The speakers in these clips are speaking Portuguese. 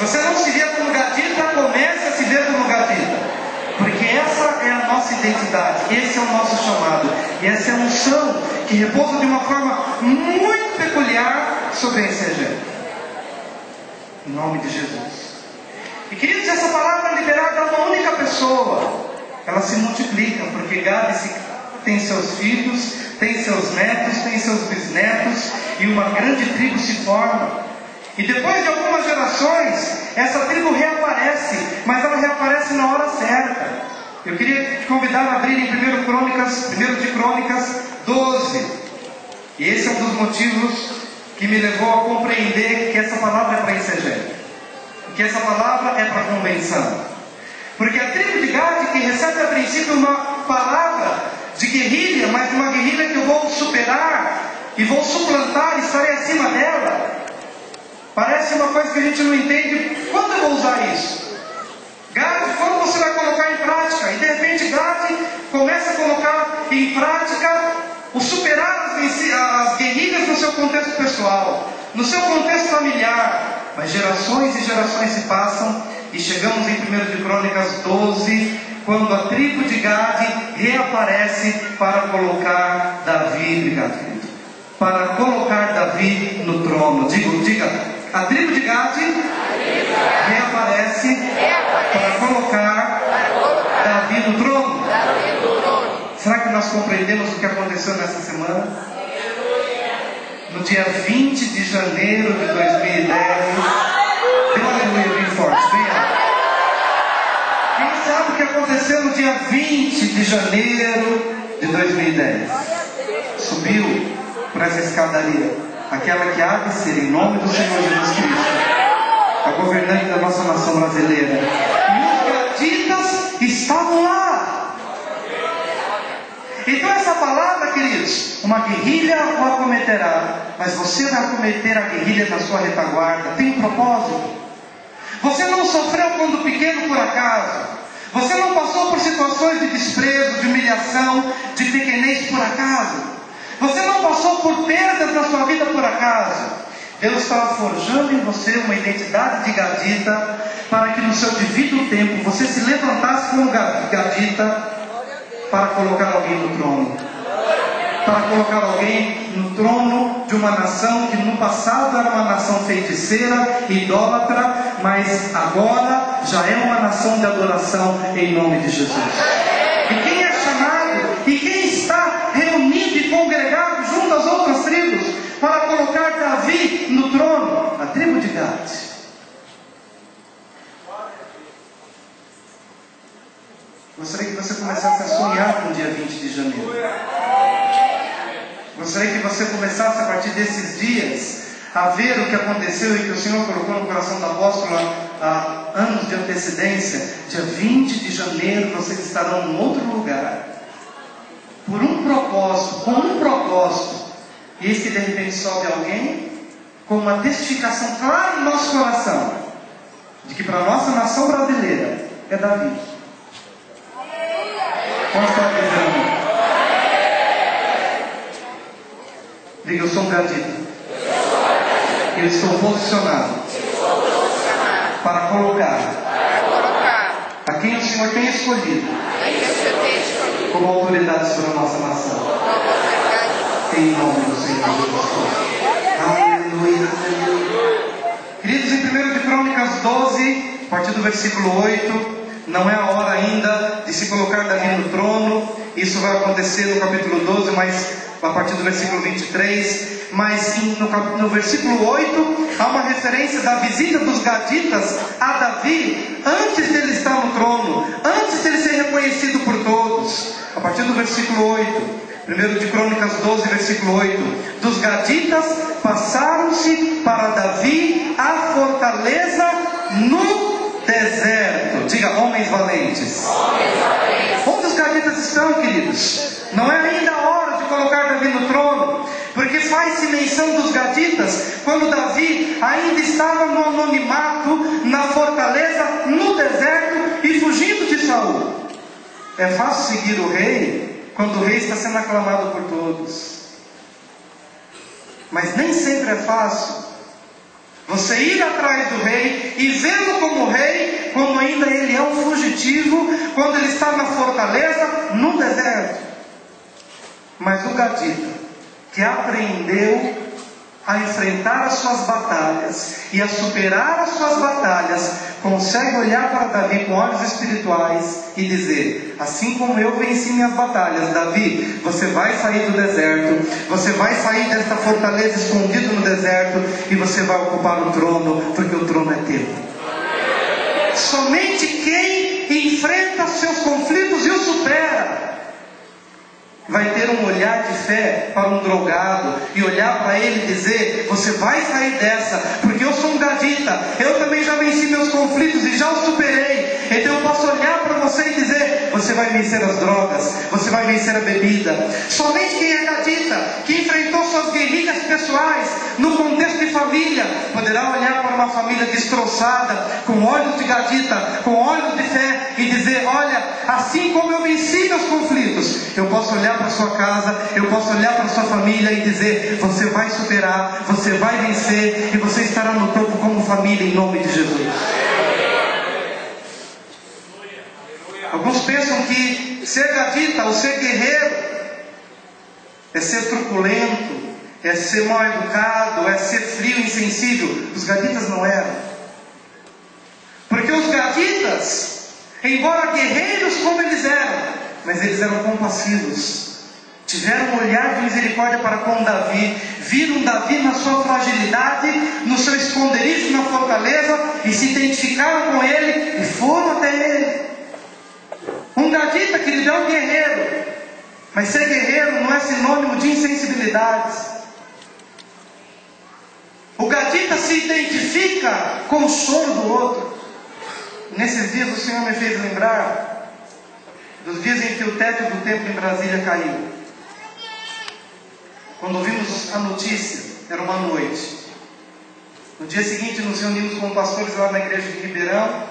Você não se vê como gatita, comece a se ver como gatita. Porque essa é a nossa identidade, esse é o nosso chamado. E essa é a unção que repousa de uma forma muito peculiar sobre a ICG. Em nome de Jesus. E queridos, essa palavra é liberada a uma única pessoa. Ela se multiplica, porque Gade tem seus filhos, tem seus netos, tem seus bisnetos, e uma grande tribo se forma. E depois de algumas gerações, essa tribo reaparece, mas ela reaparece na hora certa. Eu queria te convidar a abrir em 1 de Crônicas 12. E esse é um dos motivos que me levou a compreender que essa palavra é para ICG, que essa palavra é para convenção. Porque a tribo de Gade, que recebe a princípio uma palavra de guerrilha, mas uma guerrilha que eu vou superar e vou suplantar e estarei acima dela, parece uma coisa que a gente não entende. Quando eu vou usar isso? Gade, quando você vai colocar em prática? E de repente Gade começa a colocar em prática o superar as guerrilhas no seu contexto pessoal, no seu contexto familiar. Mas gerações e gerações se passam e chegamos em 1 de Crônicas 12, quando a tribo de Gade reaparece para colocar Davi, obrigado, querido, para colocar Davi no trono. Diga, a tribo de Gade reaparece para colocar Davi no trono. Será que nós compreendemos o que aconteceu nessa semana? No dia 20 de janeiro de 2010, dê um aleluia bem forte, bem alto. Quem sabe o que aconteceu no dia 20 de janeiro de 2010? Subiu para essa escadaria, aquela que há de ser, em nome do Senhor Jesus Cristo, a governante da nossa nação brasileira. E os gaditas estavam lá. Então essa palavra, queridos, uma guerrilha o acometerá, mas você vai acometer a guerrilha na sua retaguarda. Tem um propósito. Você não sofreu quando pequeno por acaso. Você não passou por situações de desprezo, de humilhação, de pequenez por acaso. Você não passou por perdas na sua vida por acaso. Deus estava forjando em você uma identidade de gadita, para que no seu devido tempo você se levantasse como gadita, para colocar alguém no trono. Para colocar alguém no trono de uma nação que no passado era uma nação feiticeira, idólatra, mas agora já é uma nação de adoração em nome de Jesus. E quem é chamado, e quem está reunido e congregado junto às outras tribos para colocar Davi no trono? A tribo de Gade. Gostaria que você começasse a sonhar com o dia 20 de janeiro. Gostaria que você começasse a partir desses dias a ver o que aconteceu e que o Senhor colocou no coração do apóstolo há anos de antecedência. Dia 20 de janeiro vocês estarão em outro lugar, por um propósito, com um propósito. E eis que de repente sobe alguém com uma testificação clara no nosso coração de que para a nossa nação brasileira é Davi. Como está dizendo? Diga, eu sou um gadita. Eu estou posicionado para colocar a quem o Senhor tem escolhido como autoridade sobre a nossa nação. Em nome do Senhor Jesus. Aleluia, aleluia. Queridos, em 1 de Crônicas 12, a partir do versículo 8, não é a hora ainda de se colocar Davi no trono. Isso vai acontecer no capítulo 12, mas a partir do versículo 23. Mas no versículo 8 há uma referência da visita dos gaditas a Davi antes dele estar no trono, antes dele ser reconhecido por todos. A partir do versículo 8, 1 de Crônicas 12, versículo 8: dos gaditas passaram-se para Davi a fortaleza no deserto. Diga, homens valentes. Onde os gaditas estão, queridos? Não é ainda a hora de colocar Davi no trono, porque faz-se menção dos gaditas quando Davi ainda estava no anonimato, na fortaleza, no deserto e fugindo de Saul. É fácil seguir o rei quando o rei está sendo aclamado por todos, mas nem sempre é fácil você ir atrás do rei e vê-lo como rei, quando ainda ele é um fugitivo, quando ele está na fortaleza, no deserto. Mas o gadita, que aprendeu a enfrentar as suas batalhas e a superar as suas batalhas, consegue olhar para Davi com olhos espirituais e dizer: assim como eu venci minhas batalhas, Davi, você vai sair do deserto, você vai sair desta fortaleza escondido no deserto, e você vai ocupar o trono, porque o trono é teu. Somente quem enfrenta os seus conflitos e os supera vai ter um olhar de fé para um drogado e olhar para ele e dizer: você vai sair dessa, porque eu sou um gadita, eu também já venci meus conflitos e já os superei. Então eu posso olhar para você e dizer: você vai vencer as drogas, você vai vencer a bebida. Somente quem é gadita, que enfrentou suas guerrilhas pessoais no contexto de família, poderá olhar para uma família destroçada com olhos de gadita, com olhos de fé, e dizer: olha, assim como eu venci meus conflitos, eu posso olhar para a sua casa, eu posso olhar para a sua família e dizer: você vai superar, você vai vencer, e você estará no topo como família, em nome de Jesus. Alguns pensam que ser gadita ou ser guerreiro é ser truculento, é ser mal educado, é ser frio e insensível. Os gaditas não eram. Porque os gaditas, embora guerreiros como eles eram, mas eles eram compassivos. Tiveram um olhar de misericórdia para com Davi, viram Davi na sua fragilidade, no seu esconderijo na fortaleza, e se identificaram com ele e foram até ele. Um gadita, querido, é um guerreiro, mas ser guerreiro não é sinônimo de insensibilidades. O gadita se identifica com o choro do outro. Nesses dias o Senhor me fez lembrar dos dias em que o teto do templo em Brasília caiu. Quando ouvimos a notícia, era uma noite. No dia seguinte nos reunimos com pastores lá na igreja de Ribeirão,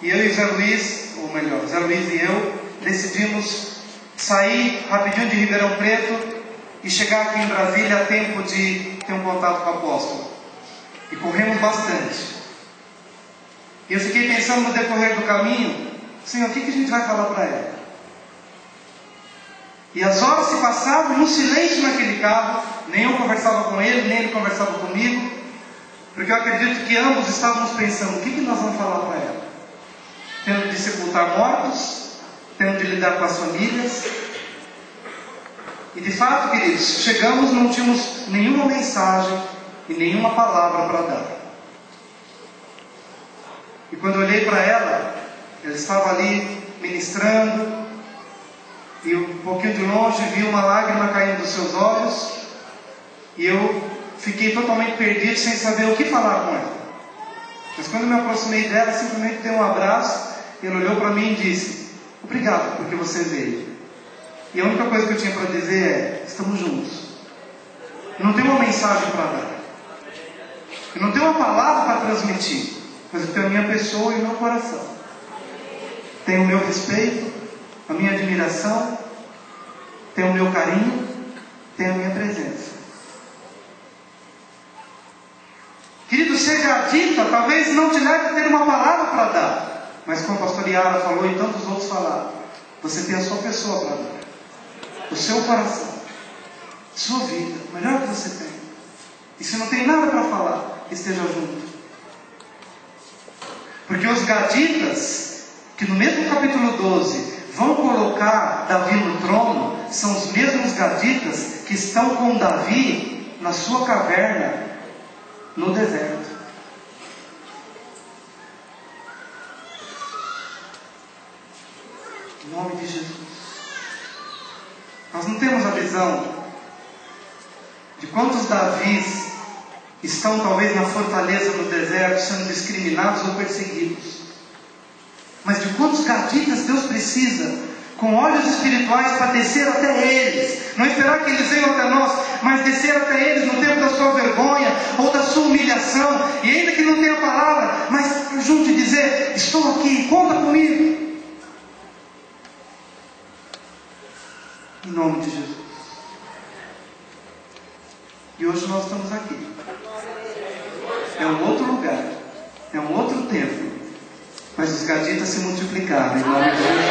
e eu e Zé Luiz, ou melhor, Zé Luiz e eu, decidimos sair rapidinho de Ribeirão Preto e chegar aqui em Brasília a tempo de ter um contato com o apóstolo. E corremos bastante. E eu fiquei pensando no decorrer do caminho: Senhor, o que a gente vai falar para ela? E as horas se passavam no silêncio naquele carro. Nem eu conversava com ele, nem ele conversava comigo, porque eu acredito que ambos estávamos pensando: o que nós vamos falar para ela? Tendo de sepultar mortos, tendo de lidar com as famílias. E de fato, queridos, chegamos, não tínhamos nenhuma mensagem e nenhuma palavra para dar. E quando eu olhei para ela, ela estava ali ministrando, e um pouquinho de longe vi uma lágrima caindo dos seus olhos, e eu fiquei totalmente perdido, sem saber o que falar com ela. Mas quando eu me aproximei dela, simplesmente dei um abraço, e ela olhou para mim e disse: obrigado porque você veio. E a única coisa que eu tinha para dizer é: estamos juntos. Eu não tenho uma mensagem para dar, eu não tenho uma palavra para transmitir, mas eu tenho a minha pessoa e o meu coração. Tenho o meu respeito, a minha admiração, tenho o meu carinho, tenho a minha presença. Querido, ser gadita talvez não te leve a ter uma palavra para dar, mas como a pastora Yara falou e tantos outros falaram, você tem a sua pessoa para dar, o seu coração, sua vida, o melhor que você tem. E se não tem nada para falar, esteja junto. Porque os gaditas, que no mesmo capítulo 12 vão colocar Davi no trono, são os mesmos gaditas que estão com Davi na sua caverna no deserto. Em nome de Jesus. Nós não temos a visão de quantos Davis estão talvez na fortaleza no deserto, sendo discriminados ou perseguidos, mas de quantos gaditas Deus precisa, com olhos espirituais, para descer até eles, não esperar que eles venham até nós, mas descer até eles no tempo da sua vergonha, ou da sua humilhação, e ainda que não tenha palavra, mas junto e dizer: estou aqui, conta comigo. Em nome de Jesus. E hoje nós estamos aqui. É um outro lugar. É um outro tempo. Mas os gaditas se multiplicaram em nome de Jesus.